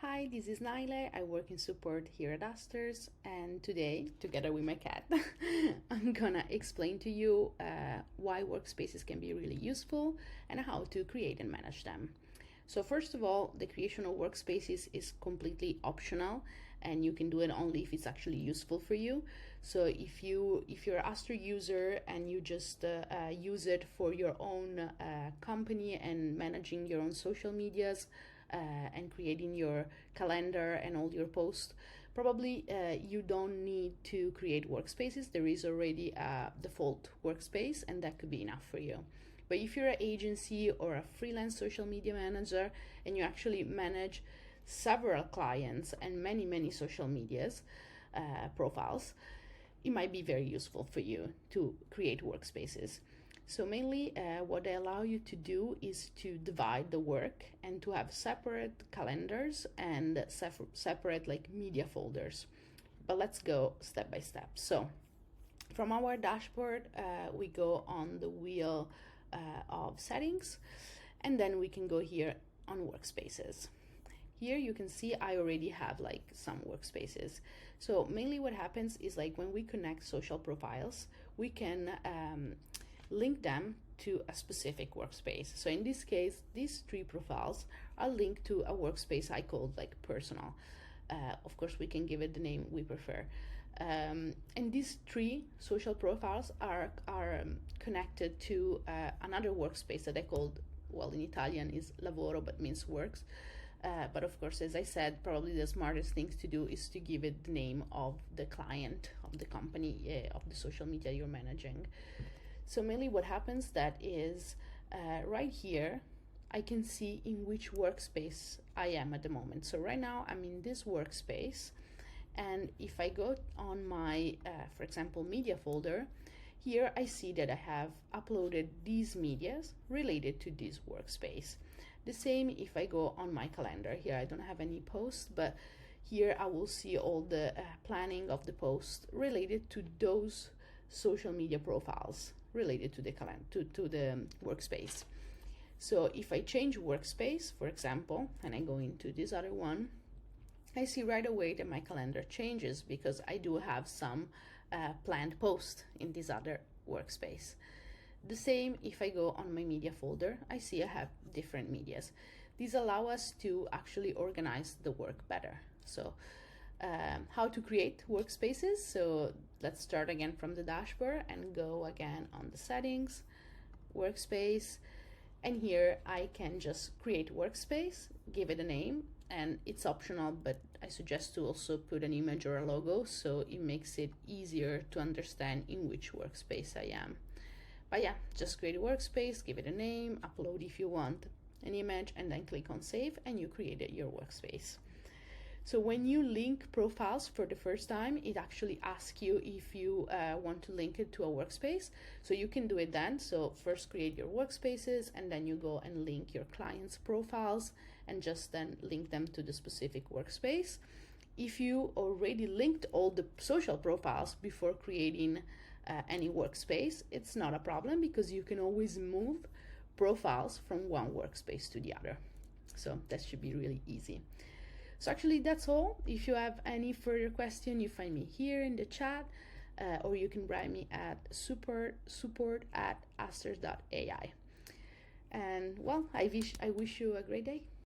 Hi, this is Naile. I work in support here at Asters, and today, together with my cat, I'm gonna explain to you why workspaces can be really useful and how to create and manage them. So first of all, the creation of workspaces is completely optional, and you can do it only if it's actually useful for you. So if you're an Aster user and you just use it for your own company and managing your own social medias, and creating your calendar and all your posts, probably you don't need to create workspaces. There is already a default workspace, and that could be enough for you. But if you're an agency or a freelance social media manager and you actually manage several clients and many social medias profiles, it might be very useful for you to create workspaces. So mainly what they allow you to do is to divide the work and to have separate calendars and separate like media folders. But let's go step by step. So from our dashboard, we go on the wheel of settings, and then we can go here on workspaces. Here you can see I already have like some workspaces. So mainly what happens is like when we connect social profiles, we can link them to a specific workspace. So in this case, these three profiles are linked to a workspace I called like personal. Of course, we can give it the name we prefer. And these three social profiles are connected to another workspace that I called, well, in Italian is lavoro, but means works. But of course, as I said, probably the smartest thing to do is to give it the name of the client, of the company, of the social media you're managing. So mainly what happens that is right here, I can see in which workspace I am at the moment. So right now I'm in this workspace, and if I go on my, for example, media folder, here I see that I have uploaded these medias related to this workspace. The same if I go on my calendar. Here I don't have any posts, but here I will see all the planning of the posts related to those social media profiles related to the to the workspace. So if I change workspace, for example, and I go into this other one, I see right away that my calendar changes because I do have some planned posts in this other workspace. The same if I go on my media folder, I see I have different medias. These allow us to actually organize the work better. So how to create workspaces. So let's start again from the dashboard and go again on the settings, workspace, and here I can just create workspace, give it a name, and it's optional, but I suggest to also put an image or a logo so it makes it easier to understand in which workspace I am. But yeah, just create a workspace, give it a name, upload if you want an image, and then click on save, and you created your workspace. So when you link profiles for the first time, it actually asks you if you want to link it to a workspace. So you can do it then. So first create your workspaces, and then you go and link your clients' profiles and just then link them to the specific workspace. If you already linked all the social profiles before creating any workspace, it's not a problem because you can always move profiles from one workspace to the other. So that should be really easy. So actually that's all. If you have any further question, you find me here in the chat, or you can write me at support@asters.ai. And well, I wish you a great day.